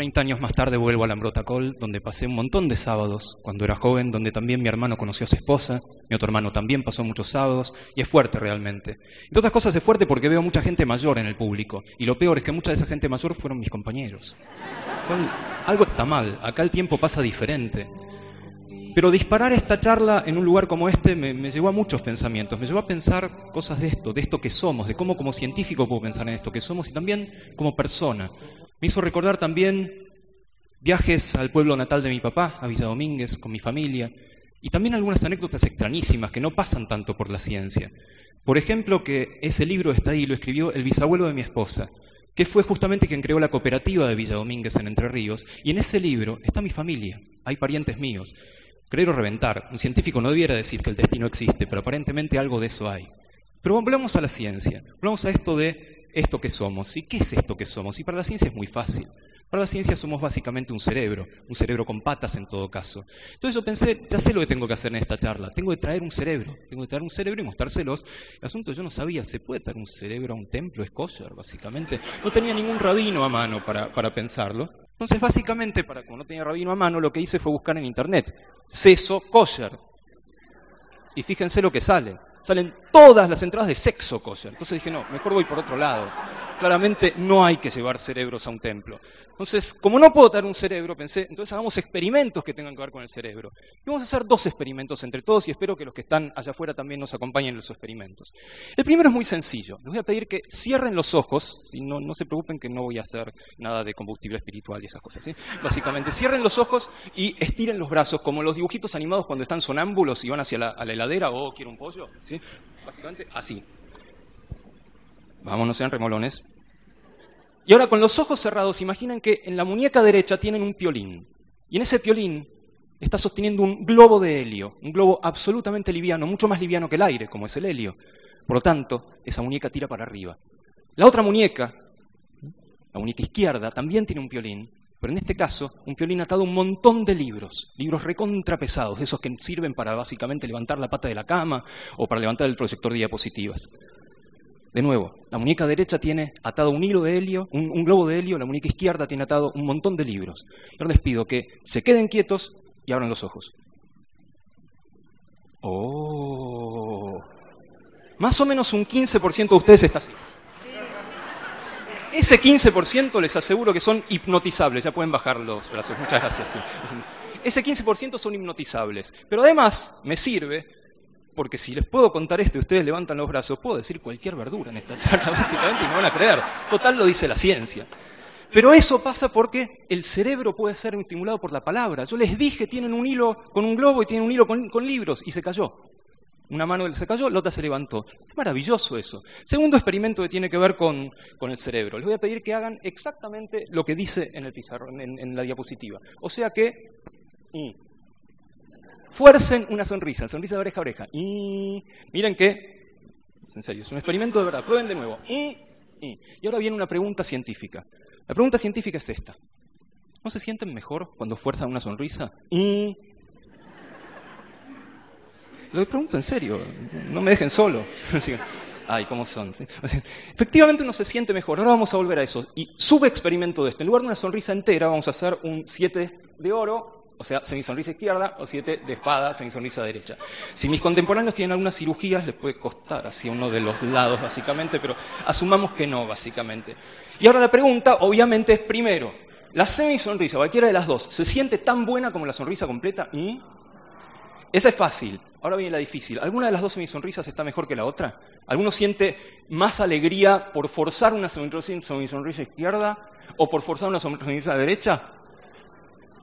30 años más tarde vuelvo a la Ambrotacol, donde pasé un montón de sábados cuando era joven, donde también mi hermano conoció a su esposa, mi otro hermano también pasó muchos sábados, y es fuerte realmente. Entre otras cosas es fuerte porque veo mucha gente mayor en el público, y lo peor es que mucha de esa gente mayor fueron mis compañeros. Algo está mal, acá el tiempo pasa diferente. Pero disparar esta charla en un lugar como este me llevó a muchos pensamientos, me llevó a pensar cosas de esto que somos, de cómo como científico puedo pensar en esto que somos y también como persona. Me hizo recordar también viajes al pueblo natal de mi papá, a Villa Domínguez, con mi familia, y también algunas anécdotas extrañísimas que no pasan tanto por la ciencia. Por ejemplo, que ese libro está ahí, lo escribió el bisabuelo de mi esposa, que fue justamente quien creó la cooperativa de Villa Domínguez en Entre Ríos, y en ese libro está mi familia, hay parientes míos. Creer o reventar, un científico no debiera decir que el destino existe, pero aparentemente algo de eso hay. Pero volvamos a la ciencia, volvamos a esto de esto que somos. ¿Y qué es esto que somos? Y para la ciencia es muy fácil. Para la ciencia somos básicamente un cerebro con patas en todo caso. Entonces yo pensé, ya sé lo que tengo que hacer en esta charla, tengo que traer un cerebro y mostrárselos. El asunto yo no sabía, ¿se puede traer un cerebro a un templo? Es kosher, básicamente. No tenía ningún rabino a mano para pensarlo. Entonces, básicamente, como no tenía rabino a mano, lo que hice fue buscar en internet seso kosher. Y fíjense lo que sale. Salen todas las entradas de sexo kosher. Entonces dije, no, mejor voy por otro lado. Claramente no hay que llevar cerebros a un templo. Entonces, como no puedo traer un cerebro, pensé, entonces hagamos experimentos que tengan que ver con el cerebro. Y vamos a hacer 2 experimentos entre todos y espero que los que están allá afuera también nos acompañen en los experimentos. El primero es muy sencillo. Les voy a pedir que cierren los ojos. ¿Sí? No se preocupen que no voy a hacer nada de combustible espiritual y esas cosas. ¿Sí? Básicamente, cierren los ojos y estiren los brazos, como los dibujitos animados cuando están sonámbulos y van hacia la heladera o quiero un pollo. ¿Sí? Básicamente, así. Vamos, no sean remolones. Y ahora con los ojos cerrados, imaginen que en la muñeca derecha tienen un piolín. Y en ese piolín está sosteniendo un globo de helio, un globo absolutamente liviano, mucho más liviano que el aire, como es el helio. Por lo tanto, esa muñeca tira para arriba. La otra muñeca, la muñeca izquierda, también tiene un piolín, pero en este caso, un piolín atado a un montón de libros recontrapesados, esos que sirven para básicamente levantar la pata de la cama o para levantar el proyector de diapositivas. De nuevo, la muñeca derecha tiene atado un hilo de helio, un globo de helio, la muñeca izquierda tiene atado un montón de libros. Y ahora les pido que se queden quietos y abran los ojos. ¡Oh! Más o menos un 15% de ustedes está así. Ese 15% les aseguro que son hipnotizables. Ya pueden bajar los brazos. Muchas gracias. Sí. Ese 15% son hipnotizables. Pero además me sirve... Porque si les puedo contar esto y ustedes levantan los brazos, puedo decir cualquier verdura en esta charla, básicamente, y me van a creer. Total, lo dice la ciencia. Pero eso pasa porque el cerebro puede ser estimulado por la palabra. Yo les dije, tienen un hilo con un globo y tienen un hilo con libros, y se cayó. Una mano se cayó, la otra se levantó. Es maravilloso eso. Segundo experimento que tiene que ver con el cerebro. Les voy a pedir que hagan exactamente lo que dice en el pizarrón, en la diapositiva. O sea que... fuercen una sonrisa de oreja a oreja. Miren que, es en serio, es un experimento de verdad. Prueben de nuevo. Y ahora viene una pregunta científica. La pregunta científica es esta. ¿No se sienten mejor cuando fuerzan una sonrisa? Lo pregunto en serio, no me dejen solo. Ay, ¿cómo son? ¿Sí? Efectivamente uno se siente mejor. Ahora vamos a volver a eso. Y subexperimento de esto. En lugar de una sonrisa entera, vamos a hacer un 7 de oro. O sea, semisonrisa izquierda o 7 de espada, semisonrisa derecha. Si mis contemporáneos tienen algunas cirugías, les puede costar así uno de los lados, básicamente, pero asumamos que no, básicamente. Y ahora la pregunta, obviamente, es primero, ¿la semisonrisa, cualquiera de las dos, se siente tan buena como la sonrisa completa? Esa es fácil. Ahora viene la difícil. ¿Alguna de las 2 semisonrisas está mejor que la otra? ¿Alguno siente más alegría por forzar una semisonrisa izquierda o por forzar una sonrisa derecha?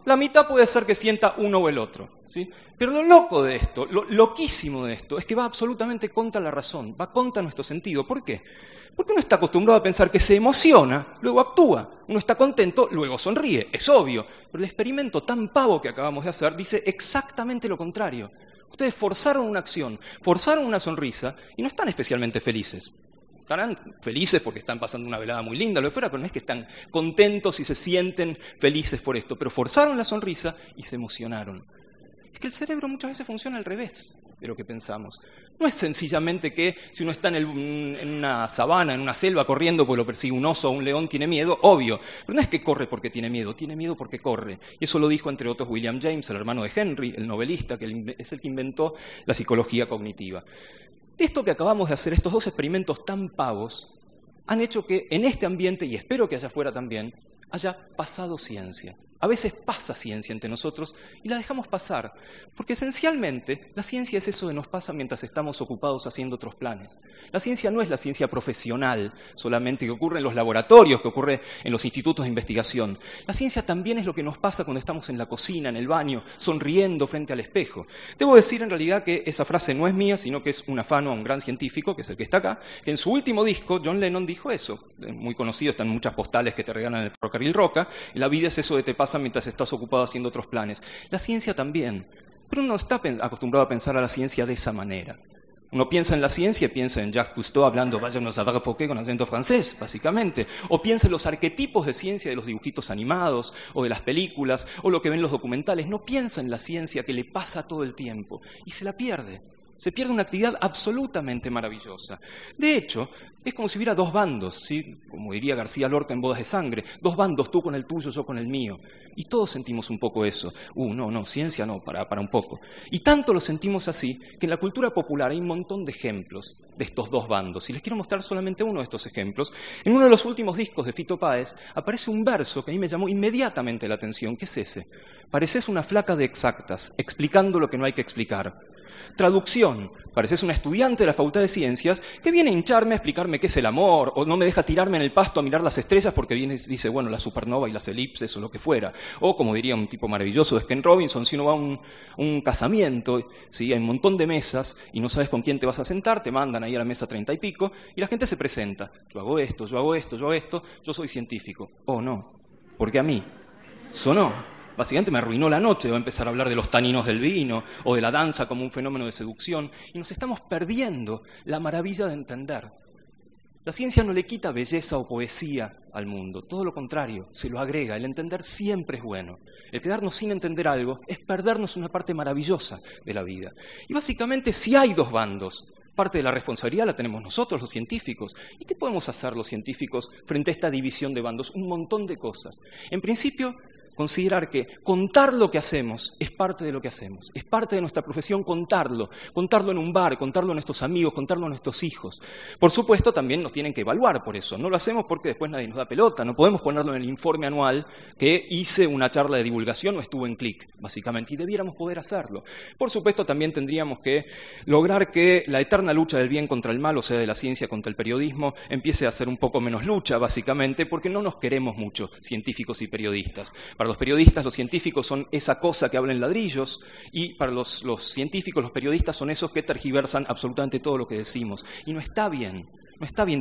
La mitad puede ser que sienta uno o el otro, ¿sí? Pero lo loco de esto, lo loquísimo de esto, es que va absolutamente contra la razón, va contra nuestro sentido. ¿Por qué? Porque uno está acostumbrado a pensar que se emociona, luego actúa. Uno está contento, luego sonríe, es obvio. Pero el experimento tan pavo que acabamos de hacer dice exactamente lo contrario. Ustedes forzaron una acción, forzaron una sonrisa y no están especialmente felices. Estarán felices porque están pasando una velada muy linda, lo que fuera, pero no es que están contentos y se sienten felices por esto. Pero forzaron la sonrisa y se emocionaron. Es que el cerebro muchas veces funciona al revés. de lo que pensamos. No es sencillamente que si uno está en una sabana, en una selva, corriendo porque lo persigue un oso o un león, tiene miedo, obvio. Pero no es que corre porque tiene miedo porque corre. Y eso lo dijo, entre otros, William James, el hermano de Henry, el novelista, que es el que inventó la psicología cognitiva. Esto que acabamos de hacer, estos dos experimentos tan pavos, han hecho que en este ambiente, y espero que allá afuera también, haya pasado ciencia. A veces pasa ciencia entre nosotros y la dejamos pasar, porque esencialmente la ciencia es eso que nos pasa mientras estamos ocupados haciendo otros planes. La ciencia no es la ciencia profesional solamente que ocurre en los laboratorios, que ocurre en los institutos de investigación. La ciencia también es lo que nos pasa cuando estamos en la cocina, en el baño, sonriendo frente al espejo. Debo decir en realidad que esa frase no es mía, sino que es un afano a un gran científico, que es el que está acá, que en su último disco, John Lennon dijo eso, muy conocido, están muchas postales que te regalan en el Ferrocarril Roca, la vida es eso que te pasa mientras estás ocupado haciendo otros planes. La ciencia también, pero uno no está acostumbrado a pensar a la ciencia de esa manera. Uno piensa en la ciencia y piensa en Jacques Cousteau hablando váyanos a saber por qué con acento francés, básicamente. O piensa en los arquetipos de ciencia de los dibujitos animados, o de las películas, o lo que ven los documentales. No piensa en la ciencia que le pasa todo el tiempo y se la pierde. Se pierde una actividad absolutamente maravillosa. De hecho, es como si hubiera dos bandos, ¿sí? Como diría García Lorca en Bodas de Sangre, dos bandos, tú con el tuyo, yo con el mío. Y todos sentimos un poco eso. No, ciencia no, para un poco. Y tanto lo sentimos así, que en la cultura popular hay un montón de ejemplos de estos dos bandos. Y les quiero mostrar solamente uno de estos ejemplos. En uno de los últimos discos de Fito Páez aparece un verso que a mí me llamó inmediatamente la atención, que es ese. Pareces una flaca de exactas, explicando lo que no hay que explicar. Traducción, pareces una estudiante de la Facultad de Ciencias que viene a hincharme a explicarme qué es el amor, o no me deja tirarme en el pasto a mirar las estrellas porque viene y dice, bueno, la supernova y las elipses o lo que fuera. O, como diría un tipo maravilloso de Ken Robinson, si uno va a un casamiento, ¿sí? Hay un montón de mesas y no sabes con quién te vas a sentar, te mandan ahí a la mesa 30 y pico, y la gente se presenta. Yo hago esto, yo hago esto, yo hago esto, yo soy científico. Oh, no, porque a mí sonó. Básicamente me arruinó la noche, voy a empezar a hablar de los taninos del vino o de la danza como un fenómeno de seducción y nos estamos perdiendo la maravilla de entender. La ciencia no le quita belleza o poesía al mundo, todo lo contrario, se lo agrega. El entender siempre es bueno. El quedarnos sin entender algo es perdernos una parte maravillosa de la vida. Y básicamente si hay dos bandos, parte de la responsabilidad la tenemos nosotros, los científicos. ¿Y qué podemos hacer los científicos frente a esta división de bandos? Un montón de cosas. En principio, considerar que contar lo que hacemos es parte de lo que hacemos, es parte de nuestra profesión contarlo en un bar, contarlo a nuestros amigos, contarlo a nuestros hijos. Por supuesto, también nos tienen que evaluar por eso. No lo hacemos porque después nadie nos da pelota, no podemos ponerlo en el informe anual que hice una charla de divulgación o estuve en Click, básicamente, y debiéramos poder hacerlo. Por supuesto, también tendríamos que lograr que la eterna lucha del bien contra el mal, o sea, de la ciencia contra el periodismo, empiece a ser un poco menos lucha, básicamente, porque no nos queremos mucho, científicos y periodistas. Para los periodistas, los científicos son esa cosa que habla en ladrillos y para los científicos, los periodistas son esos que tergiversan absolutamente todo lo que decimos. Y no está bien,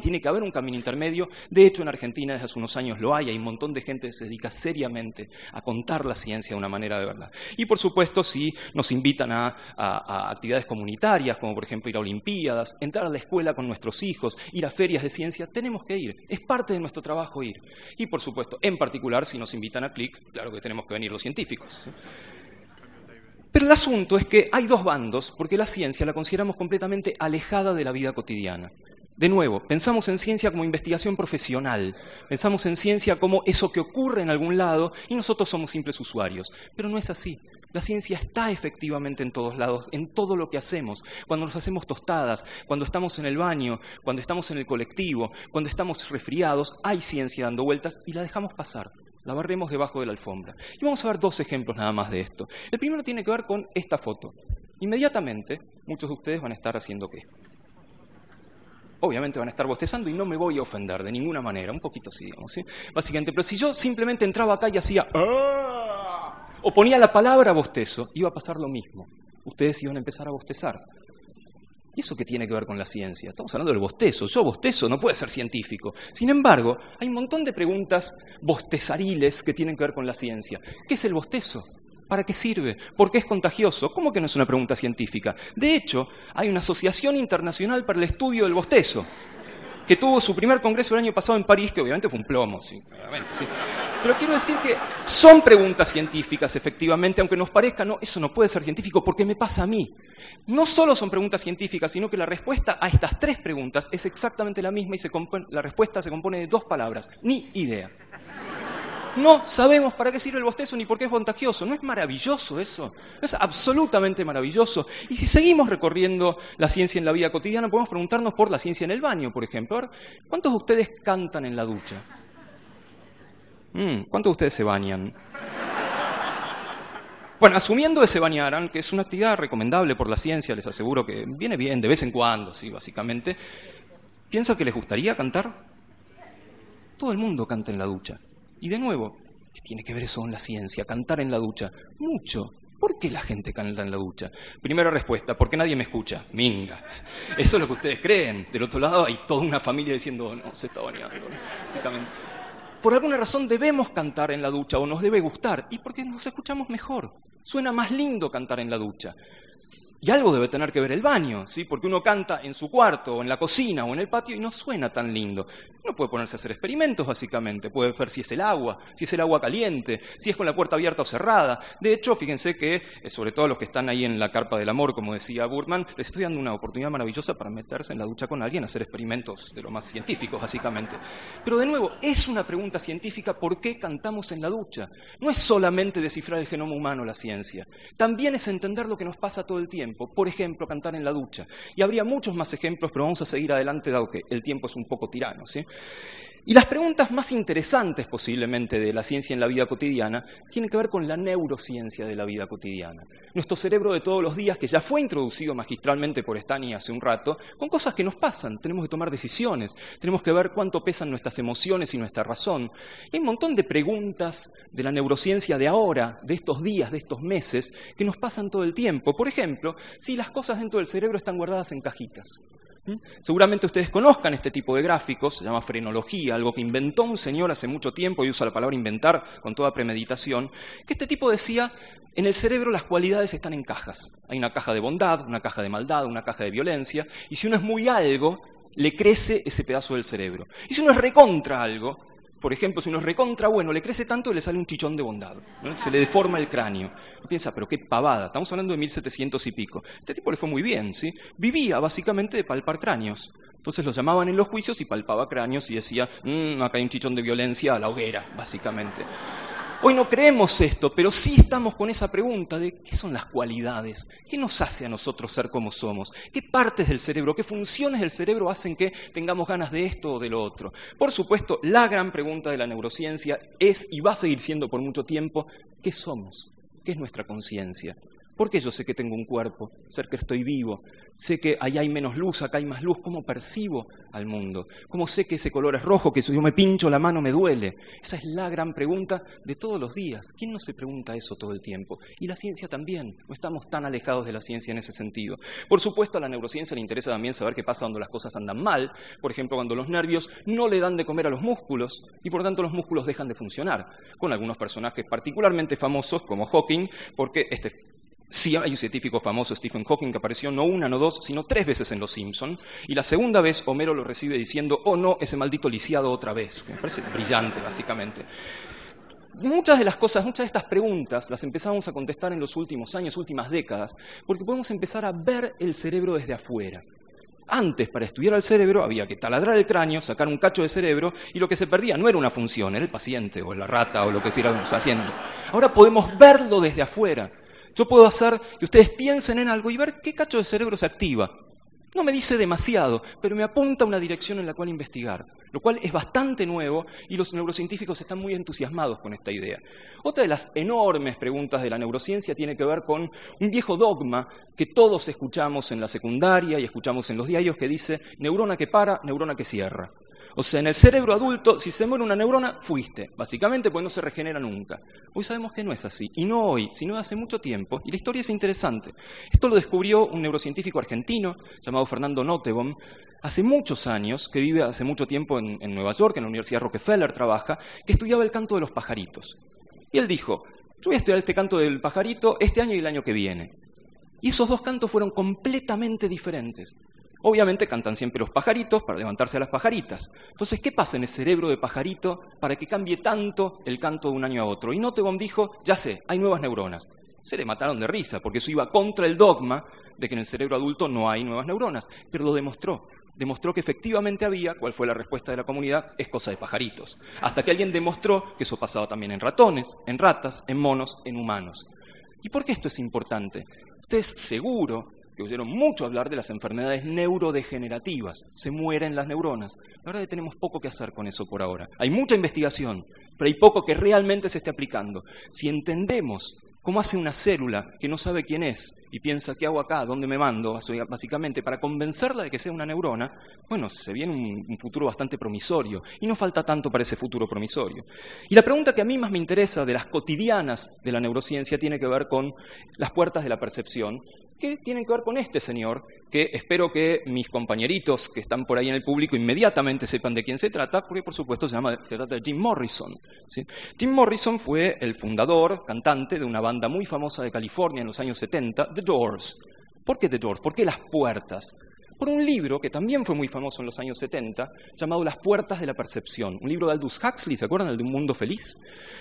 tiene que haber un camino intermedio. De hecho, en Argentina desde hace unos años lo hay un montón de gente que se dedica seriamente a contar la ciencia de una manera de verdad. Y por supuesto, si nos invitan a actividades comunitarias, como por ejemplo ir a olimpiadas, entrar a la escuela con nuestros hijos, ir a ferias de ciencia, tenemos que ir. Es parte de nuestro trabajo ir. Y por supuesto, en particular, si nos invitan a Click, claro que tenemos que venir los científicos. Pero el asunto es que hay dos bandos, porque la ciencia la consideramos completamente alejada de la vida cotidiana. De nuevo, pensamos en ciencia como investigación profesional, pensamos en ciencia como eso que ocurre en algún lado y nosotros somos simples usuarios. Pero no es así. La ciencia está efectivamente en todos lados, en todo lo que hacemos. Cuando nos hacemos tostadas, cuando estamos en el baño, cuando estamos en el colectivo, cuando estamos resfriados, hay ciencia dando vueltas y la dejamos pasar. La barremos debajo de la alfombra. Y vamos a ver dos ejemplos nada más de esto. El primero tiene que ver con esta foto. Inmediatamente, muchos de ustedes van a estar haciendo ¿qué? Obviamente van a estar bostezando y no me voy a ofender de ninguna manera, un poquito sí, digamos, ¿sí? Básicamente, pero si yo simplemente entraba acá y hacía ¡ah! O ponía la palabra bostezo, iba a pasar lo mismo. Ustedes iban a empezar a bostezar. ¿Y eso qué tiene que ver con la ciencia? Estamos hablando del bostezo. Yo bostezo, no puede ser científico. Sin embargo, hay un montón de preguntas bostezariles que tienen que ver con la ciencia. ¿Qué es el bostezo? ¿Para qué sirve? ¿Por qué es contagioso? ¿Cómo que no es una pregunta científica? De hecho, hay una asociación internacional para el estudio del bostezo, que tuvo su primer congreso el año pasado en París, que obviamente fue un plomo, sí, obviamente, sí. Pero quiero decir que son preguntas científicas, efectivamente, aunque nos parezca, no, eso no puede ser científico porque me pasa a mí. No solo son preguntas científicas, sino que la respuesta a estas tres preguntas es exactamente la misma y la respuesta se compone de dos palabras: ni idea. No sabemos para qué sirve el bostezo ni por qué es contagioso. ¿No es maravilloso eso? Es absolutamente maravilloso. Y si seguimos recorriendo la ciencia en la vida cotidiana, podemos preguntarnos por la ciencia en el baño, por ejemplo. A ver, ¿cuántos de ustedes cantan en la ducha? ¿Cuántos de ustedes se bañan? Bueno, asumiendo que se bañaran, que es una actividad recomendable por la ciencia, les aseguro que viene bien de vez en cuando, sí, básicamente. ¿Piensa que les gustaría cantar? Todo el mundo canta en la ducha. Y de nuevo, ¿qué tiene que ver eso con la ciencia? Cantar en la ducha. Mucho. ¿Por qué la gente canta en la ducha? Primera respuesta, porque nadie me escucha. Minga. Eso es lo que ustedes creen. Del otro lado hay toda una familia diciendo, no, se está bañando. Básicamente. Por alguna razón debemos cantar en la ducha o nos debe gustar. Y porque nos escuchamos mejor. Suena más lindo cantar en la ducha. Y algo debe tener que ver el baño, ¿sí? Porque uno canta en su cuarto, o en la cocina, o en el patio, y no suena tan lindo. Uno puede ponerse a hacer experimentos, básicamente. Puede ver si es el agua caliente, si es con la puerta abierta o cerrada. De hecho, fíjense que, sobre todo los que están ahí en la carpa del amor, como decía Burman, les estoy dando una oportunidad maravillosa para meterse en la ducha con alguien, hacer experimentos de lo más científicos, básicamente. Pero de nuevo, es una pregunta científica: ¿por qué cantamos en la ducha? No es solamente descifrar el genoma humano la ciencia. También es entender lo que nos pasa todo el tiempo. Por ejemplo, cantar en la ducha. Y habría muchos más ejemplos, pero vamos a seguir adelante dado que el tiempo es un poco tirano, ¿sí? Y las preguntas más interesantes posiblemente de la ciencia en la vida cotidiana tienen que ver con la neurociencia de la vida cotidiana. Nuestro cerebro de todos los días, que ya fue introducido magistralmente por Stani hace un rato, con cosas que nos pasan. Tenemos que tomar decisiones, tenemos que ver cuánto pesan nuestras emociones y nuestra razón. Y hay un montón de preguntas de la neurociencia de ahora, de estos días, de estos meses, que nos pasan todo el tiempo. Por ejemplo, si las cosas dentro del cerebro están guardadas en cajitas. Seguramente ustedes conozcan este tipo de gráficos, se llama frenología, algo que inventó un señor hace mucho tiempo, y usa la palabra inventar con toda premeditación, que este tipo decía: en el cerebro las cualidades están en cajas. Hay una caja de bondad, una caja de maldad, una caja de violencia, y si uno es muy algo, le crece ese pedazo del cerebro. Y si uno es recontra algo, por ejemplo, si uno es recontra bueno, le crece tanto que le sale un chichón de bondad, ¿no? Se le deforma el cráneo. Uno piensa, pero qué pavada, estamos hablando de 1700 y pico. Este tipo le fue muy bien, ¿sí? Vivía básicamente de palpar cráneos. Entonces lo llamaban en los juicios y palpaba cráneos y decía, acá hay un chichón de violencia a la hoguera, básicamente. Hoy no creemos esto, pero sí estamos con esa pregunta de ¿qué son las cualidades? ¿Qué nos hace a nosotros ser como somos? ¿Qué partes del cerebro, qué funciones del cerebro hacen que tengamos ganas de esto o de lo otro? Por supuesto, la gran pregunta de la neurociencia es, y va a seguir siendo por mucho tiempo, ¿qué somos? ¿Qué es nuestra conciencia? Porque yo sé que tengo un cuerpo, sé que estoy vivo, sé que allá hay menos luz, acá hay más luz. ¿Cómo percibo al mundo? ¿Cómo sé que ese color es rojo, que si yo me pincho la mano me duele? Esa es la gran pregunta de todos los días. ¿Quién no se pregunta eso todo el tiempo? Y la ciencia también. No estamos tan alejados de la ciencia en ese sentido. Por supuesto, a la neurociencia le interesa también saber qué pasa cuando las cosas andan mal. Por ejemplo, cuando los nervios no le dan de comer a los músculos y por tanto los músculos dejan de funcionar. Con algunos personajes particularmente famosos como Hawking, porque sí, hay un científico famoso, Stephen Hawking, que apareció no una, no dos, sino 3 veces en Los Simpson, y la segunda vez Homero lo recibe diciendo, oh no, ese maldito lisiado otra vez, que me parece brillante, básicamente. Muchas de estas preguntas las empezamos a contestar en los últimos años, últimas décadas, porque podemos empezar a ver el cerebro desde afuera. Antes, para estudiar el cerebro, había que taladrar el cráneo, sacar un cacho de cerebro, y lo que se perdía no era una función, era el paciente, o la rata, o lo que estuviéramos haciendo. Ahora podemos verlo desde afuera. Yo puedo hacer que ustedes piensen en algo y ver qué cacho de cerebro se activa. No me dice demasiado, pero me apunta a una dirección en la cual investigar, lo cual es bastante nuevo y los neurocientíficos están muy entusiasmados con esta idea. Otra de las enormes preguntas de la neurociencia tiene que ver con un viejo dogma que todos escuchamos en la secundaria y escuchamos en los diarios, que dice neurona que para, neurona que cierra. O sea, en el cerebro adulto, si se muere una neurona, fuiste, básicamente, porque no se regenera nunca. Hoy sabemos que no es así, y no hoy, sino de hace mucho tiempo, y la historia es interesante. Esto lo descubrió un neurocientífico argentino llamado Fernando Nottebohm, hace muchos años, que vive hace mucho tiempo en Nueva York, en la Universidad Rockefeller trabaja, que estudiaba el canto de los pajaritos. Y él dijo, yo voy a estudiar este canto del pajarito este año y el año que viene. Y esos dos cantos fueron completamente diferentes. Obviamente cantan siempre los pajaritos para levantarse a las pajaritas. Entonces, ¿qué pasa en el cerebro de pajarito para que cambie tanto el canto de un año a otro? Y Nottebohm dijo, ya sé, hay nuevas neuronas. Se le mataron de risa, porque eso iba contra el dogma de que en el cerebro adulto no hay nuevas neuronas, pero lo demostró. Demostró que efectivamente había. ¿Cuál fue la respuesta de la comunidad? Es cosa de pajaritos. Hasta que alguien demostró que eso pasaba también en ratones, en ratas, en monos, en humanos. ¿Y por qué esto es importante? Ustedes seguro que oyeron mucho hablar de las enfermedades neurodegenerativas. Se mueren las neuronas. La verdad es que tenemos poco que hacer con eso por ahora. Hay mucha investigación, pero hay poco que realmente se esté aplicando. Si entendemos cómo hace una célula que no sabe quién es y piensa, ¿qué hago acá? ¿Dónde me mando? Básicamente, para convencerla de que sea una neurona, bueno, se viene un futuro bastante promisorio. Y no falta tanto para ese futuro promisorio. Y la pregunta que a mí más me interesa de las cotidianas de la neurociencia tiene que ver con las puertas de la percepción, que tienen que ver con este señor, que espero que mis compañeritos que están por ahí en el público inmediatamente sepan de quién se trata, porque por supuesto se trata de Jim Morrison, ¿sí? Jim Morrison fue el fundador, cantante de una banda muy famosa de California en los años 70, The Doors. ¿Por qué The Doors? ¿Por qué las puertas? Por un libro que también fue muy famoso en los años 70, llamado Las puertas de la percepción, un libro de Aldous Huxley, ¿se acuerdan? El de Un mundo feliz.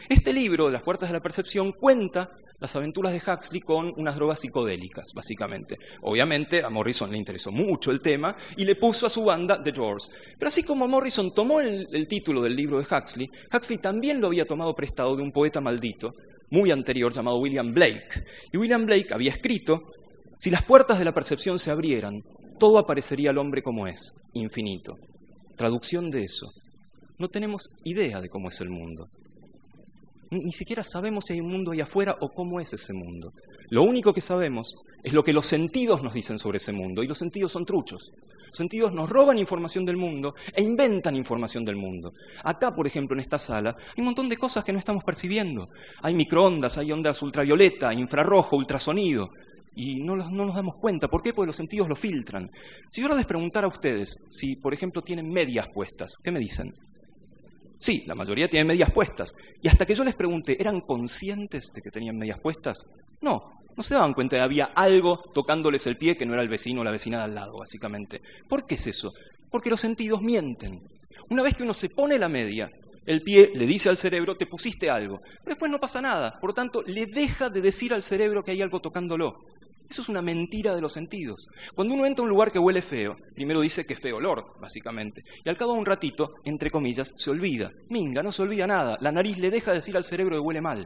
Este libro, de Las puertas de la percepción, cuenta las aventuras de Huxley con unas drogas psicodélicas, básicamente. Obviamente a Morrison le interesó mucho el tema y le puso a su banda The Doors. Pero así como Morrison tomó el título del libro de Huxley, Huxley también lo había tomado prestado de un poeta maldito, muy anterior, llamado William Blake. Y William Blake había escrito, si las puertas de la percepción se abrieran, todo aparecería al hombre como es, infinito. Traducción de eso. No tenemos idea de cómo es el mundo. Ni siquiera sabemos si hay un mundo ahí afuera o cómo es ese mundo. Lo único que sabemos es lo que los sentidos nos dicen sobre ese mundo, y los sentidos son truchos. Los sentidos nos roban información del mundo e inventan información del mundo. Acá, por ejemplo, en esta sala, hay un montón de cosas que no estamos percibiendo. Hay microondas, hay ondas ultravioleta, infrarrojo, ultrasonido. Y no nos damos cuenta. ¿Por qué? Porque los sentidos lo filtran. Si yo ahora les preguntara a ustedes si, por ejemplo, tienen medias puestas, ¿qué me dicen? Sí, la mayoría tienen medias puestas. Y hasta que yo les pregunté, ¿eran conscientes de que tenían medias puestas? No se daban cuenta de que había algo tocándoles el pie que no era el vecino o la vecina de al lado, básicamente. ¿Por qué es eso? Porque los sentidos mienten. Una vez que uno se pone la media, el pie le dice al cerebro, te pusiste algo. Pero después no pasa nada. Por lo tanto, le deja de decir al cerebro que hay algo tocándolo. Eso es una mentira de los sentidos. Cuando uno entra a un lugar que huele feo, primero dice que es feo olor, básicamente. Y al cabo de un ratito, entre comillas, se olvida. Minga, no se olvida nada. La nariz le deja de decir al cerebro que huele mal.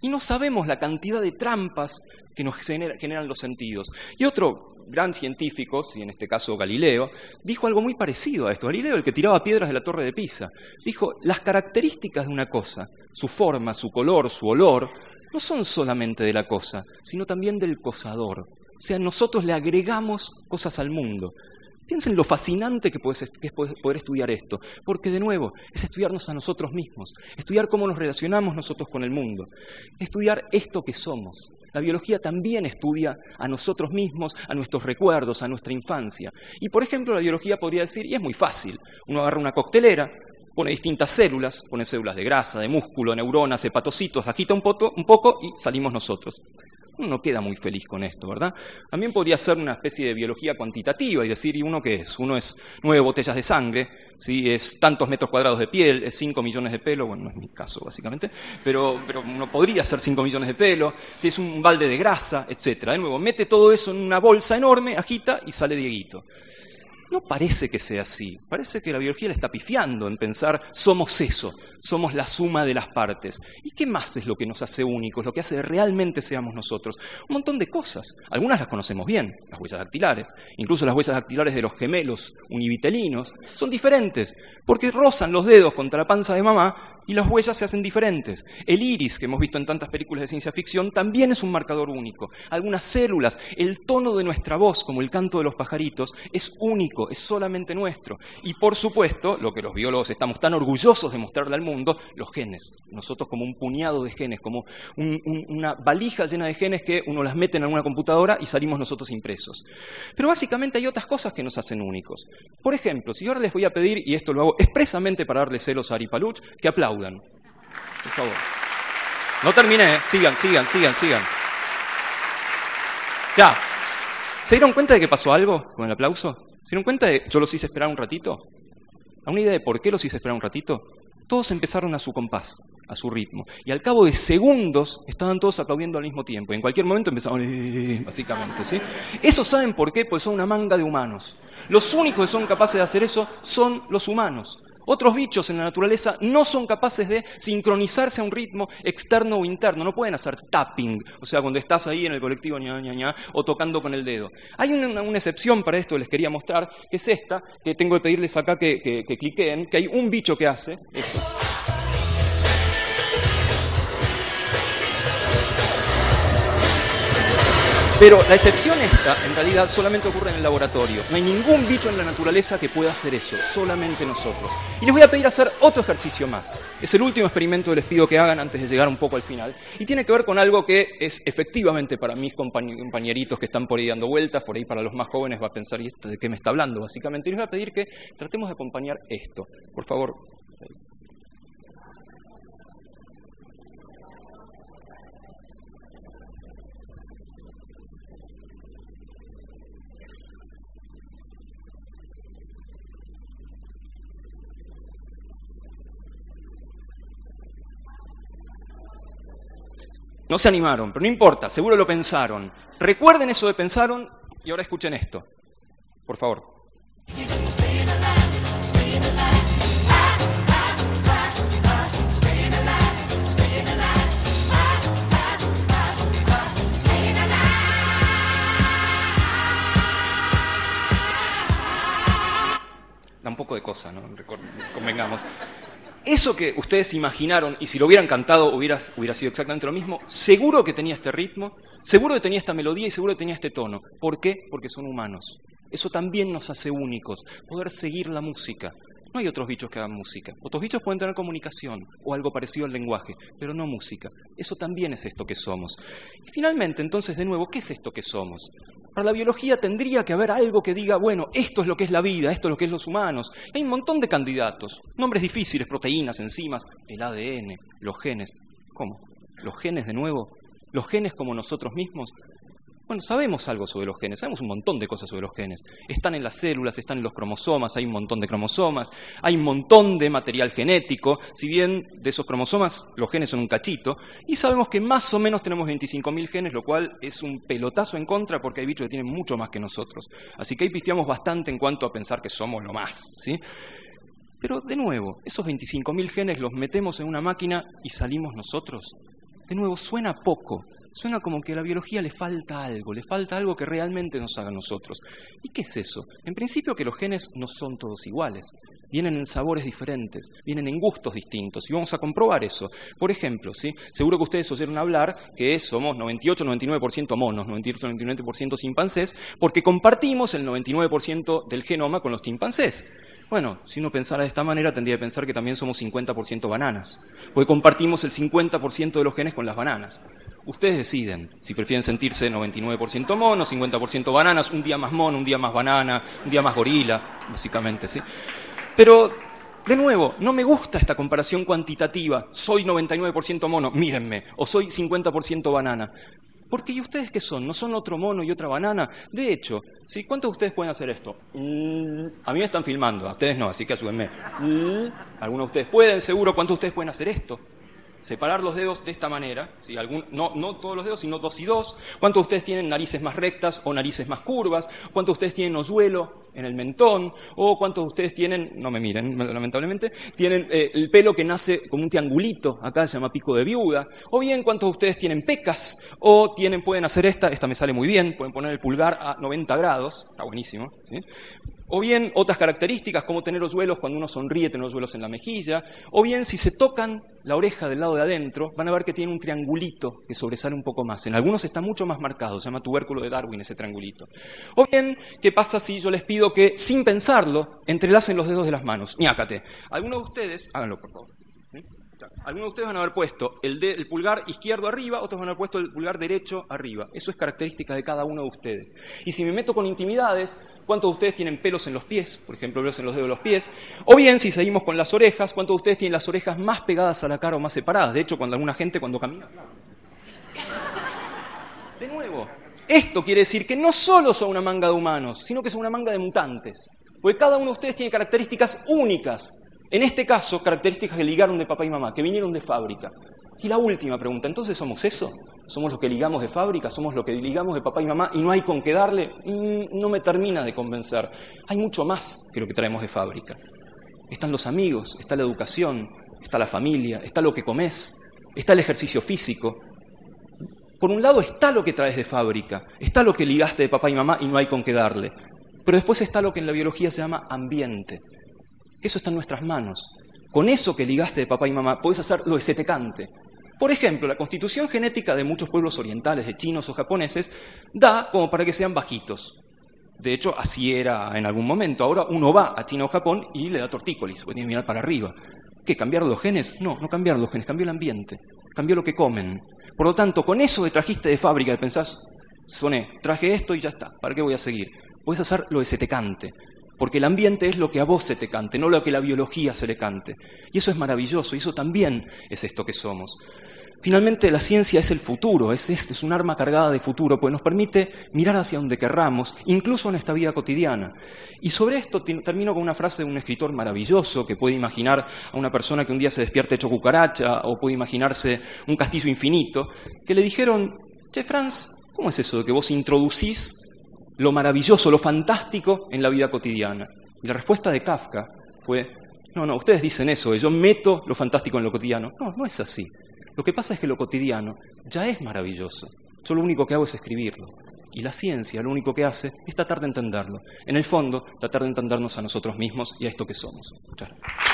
Y no sabemos la cantidad de trampas que nos generan los sentidos. Y otro gran científico, y en este caso Galileo, dijo algo muy parecido a esto. Galileo, el que tiraba piedras de la Torre de Pisa, dijo, las características de una cosa, su forma, su color, su olor, no son solamente de la cosa, sino también del cosador. O sea, nosotros le agregamos cosas al mundo. Piensen lo fascinante que es poder estudiar esto, porque de nuevo, es estudiarnos a nosotros mismos, estudiar cómo nos relacionamos nosotros con el mundo, estudiar esto que somos. La biología también estudia a nosotros mismos, a nuestros recuerdos, a nuestra infancia. Y por ejemplo, la biología podría decir, y es muy fácil, uno agarra una coctelera, pone distintas células, pone células de grasa, de músculo, neuronas, hepatocitos, agita un poco y salimos nosotros. Uno no queda muy feliz con esto, ¿verdad? También podría ser una especie de biología cuantitativa y decir, ¿y uno qué es? Uno es 9 botellas de sangre, ¿sí? Es tantos metros cuadrados de piel, es 5 millones de pelo, bueno, no es mi caso básicamente, pero uno podría ser 5 millones de pelo, si es un balde de grasa, etc. De nuevo, mete todo eso en una bolsa enorme, agita y sale Dieguito. No parece que sea así. Parece que la biología le está pifiando en pensar, somos eso, somos la suma de las partes. ¿Y qué más es lo que nos hace únicos, lo que hace que realmente seamos nosotros? Un montón de cosas. Algunas las conocemos bien, las huellas dactilares. Incluso las huellas dactilares de los gemelos univitelinos son diferentes, porque rozan los dedos contra la panza de mamá y las huellas se hacen diferentes. El iris, que hemos visto en tantas películas de ciencia ficción, también es un marcador único. Algunas células, el tono de nuestra voz, como el canto de los pajaritos, es único, es solamente nuestro. Y por supuesto, lo que los biólogos estamos tan orgullosos de mostrarle al mundo, los genes. Nosotros como un puñado de genes, como una valija llena de genes que uno las mete en alguna computadora y salimos nosotros impresos. Pero básicamente hay otras cosas que nos hacen únicos. Por ejemplo, si yo ahora les voy a pedir, y esto lo hago expresamente para darle celos a Ari Paluch, que aplaudan. Por favor. No terminé, sigan. Ya. ¿Se dieron cuenta de que pasó algo con el aplauso? ¿Se dieron cuenta de que yo los hice esperar un ratito? ¿A una idea de por qué los hice esperar un ratito? Todos empezaron a su compás, a su ritmo. Y al cabo de segundos estaban todos aplaudiendo al mismo tiempo. Y en cualquier momento empezaban, básicamente, ¿sí? Eso ¿saben por qué? Pues son una manga de humanos. Los únicos que son capaces de hacer eso son los humanos. Otros bichos en la naturaleza no son capaces de sincronizarse a un ritmo externo o interno. No pueden hacer tapping, o sea, cuando estás ahí en el colectivo ña, ña, ña, o tocando con el dedo. Hay una excepción para esto, les quería mostrar, que es esta, que tengo que pedirles acá que cliqueen, que hay un bicho que hace esto. Pero la excepción esta, en realidad, solamente ocurre en el laboratorio. No hay ningún bicho en la naturaleza que pueda hacer eso, solamente nosotros. Y les voy a pedir hacer otro ejercicio más. Es el último experimento que les pido que hagan antes de llegar un poco al final. Y tiene que ver con algo que es efectivamente para mis compañeritos que están por ahí dando vueltas, por ahí para los más jóvenes va a pensar, ¿y esto de qué me está hablando? Básicamente, y les voy a pedir que tratemos de acompañar esto. Por favor. No se animaron, pero no importa, seguro lo pensaron. Recuerden eso de pensaron y ahora escuchen esto. Por favor. Da un poco de cosa, ¿no? Convengamos. Eso que ustedes imaginaron, y si lo hubieran cantado hubiera sido exactamente lo mismo, seguro que tenía este ritmo, seguro que tenía esta melodía y seguro que tenía este tono. ¿Por qué? Porque son humanos. Eso también nos hace únicos, poder seguir la música. No hay otros bichos que hagan música. Otros bichos pueden tener comunicación o algo parecido al lenguaje, pero no música. Eso también es esto que somos. Y finalmente, entonces, de nuevo, ¿qué es esto que somos? Para la biología tendría que haber algo que diga, bueno, esto es lo que es la vida, esto es lo que es los humanos. Hay un montón de candidatos, nombres difíciles, proteínas, enzimas, el ADN, los genes. ¿Cómo? ¿Los genes de nuevo? ¿Los genes como nosotros mismos? Bueno, sabemos algo sobre los genes, sabemos un montón de cosas sobre los genes. Están en las células, están en los cromosomas, hay un montón de cromosomas, hay un montón de material genético, si bien de esos cromosomas los genes son un cachito, y sabemos que más o menos tenemos 25.000 genes, lo cual es un pelotazo en contra porque hay bichos que tienen mucho más que nosotros. Así que ahí pisteamos bastante en cuanto a pensar que somos lo más, ¿sí? Pero, de nuevo, esos 25.000 genes los metemos en una máquina y salimos nosotros. De nuevo, suena poco. Suena como que a la biología le falta algo que realmente nos haga a nosotros. ¿Y qué es eso? En principio que los genes no son todos iguales. Vienen en sabores diferentes, vienen en gustos distintos, y vamos a comprobar eso. Por ejemplo, ¿sí? Seguro que ustedes oyeron hablar que somos 98-99% monos, 98-99% chimpancés, porque compartimos el 99% del genoma con los chimpancés. Bueno, si uno pensara de esta manera, tendría que pensar que también somos 50% bananas, porque compartimos el 50% de los genes con las bananas. Ustedes deciden si prefieren sentirse 99% mono, 50% bananas, un día más mono, un día más banana, un día más gorila, básicamente, ¿sí? Pero, de nuevo, no me gusta esta comparación cuantitativa. Soy 99% mono, mírenme, o soy 50% banana. Porque, ¿y ustedes qué son? ¿No son otro mono y otra banana? De hecho, ¿sí? ¿Cuántos de ustedes pueden hacer esto? A mí me están filmando, a ustedes no, así que ayúdenme. Algunos de ustedes pueden, seguro. ¿Cuántos de ustedes pueden hacer esto? Separar los dedos de esta manera, ¿sí? No todos los dedos, sino 2 y 2. ¿Cuántos de ustedes tienen narices más rectas o narices más curvas? ¿Cuántos de ustedes tienen hoyuelo en el mentón? ¿O cuántos de ustedes tienen, no me miren, lamentablemente, tienen el pelo que nace como un triangulito, acá se llama pico de viuda? O bien, ¿cuántos de ustedes tienen pecas? O pueden hacer esta me sale muy bien, pueden poner el pulgar a 90 grados, está buenísimo, ¿sí? O bien otras características como tener hoyuelos cuando uno sonríe, tener hoyuelos en la mejilla. O bien si se tocan la oreja del lado de adentro, van a ver que tiene un triangulito que sobresale un poco más. En algunos está mucho más marcado, se llama tubérculo de Darwin ese triangulito. O bien, ¿qué pasa si yo les pido que, sin pensarlo, entrelacen los dedos de las manos? Ñácate. Algunos de ustedes, háganlo por favor. ¿Sí? Algunos de ustedes van a haber puesto el pulgar izquierdo arriba, otros van a haber puesto el pulgar derecho arriba. Eso es característica de cada uno de ustedes. Y si me meto con intimidades, ¿cuántos de ustedes tienen pelos en los pies? Por ejemplo, pelos en los dedos de los pies. O bien, si seguimos con las orejas, ¿cuántos de ustedes tienen las orejas más pegadas a la cara o más separadas? De hecho, cuando alguna gente cuando camina... De nuevo, esto quiere decir que no solo son una manga de humanos, sino que son una manga de mutantes. Porque cada uno de ustedes tiene características únicas. En este caso, características que ligaron de papá y mamá, que vinieron de fábrica. Y la última pregunta, ¿entonces somos eso? ¿Somos los que ligamos de fábrica? ¿Somos los que ligamos de papá y mamá y no hay con qué darle? No me termina de convencer. Hay mucho más que lo que traemos de fábrica. Están los amigos, está la educación, está la familia, está lo que comes, está el ejercicio físico. Por un lado está lo que traes de fábrica, está lo que ligaste de papá y mamá y no hay con qué darle. Pero después está lo que en la biología se llama ambiente. Eso está en nuestras manos. Con eso que ligaste de papá y mamá podés hacer lo exetecante. Por ejemplo, la constitución genética de muchos pueblos orientales, de chinos o japoneses, da como para que sean bajitos. De hecho, así era en algún momento. Ahora uno va a China o Japón y le da tortícolis, porque tiene que mirar para arriba. ¿Qué, cambiar los genes? No, no cambiar los genes, cambió el ambiente, cambió lo que comen. Por lo tanto, con eso que trajiste de fábrica, que pensás, soné, traje esto y ya está, ¿para qué voy a seguir? Puedes hacer lo que se te cante, porque el ambiente es lo que a vos se te cante, no lo que la biología se le cante. Y eso es maravilloso, y eso también es esto que somos. Finalmente, la ciencia es el futuro, es un arma cargada de futuro, porque nos permite mirar hacia donde querramos, incluso en esta vida cotidiana. Y sobre esto termino con una frase de un escritor maravilloso que puede imaginar a una persona que un día se despierte hecho cucaracha, o puede imaginarse un castillo infinito, que le dijeron, che, Franz, ¿cómo es eso de que vos introducís lo maravilloso, lo fantástico en la vida cotidiana? Y la respuesta de Kafka fue, no, ustedes dicen eso, yo meto lo fantástico en lo cotidiano. No, no es así. Lo que pasa es que lo cotidiano ya es maravilloso. Yo lo único que hago es escribirlo. Y la ciencia lo único que hace es tratar de entenderlo. En el fondo, tratar de entendernos a nosotros mismos y a esto que somos. Muchas gracias.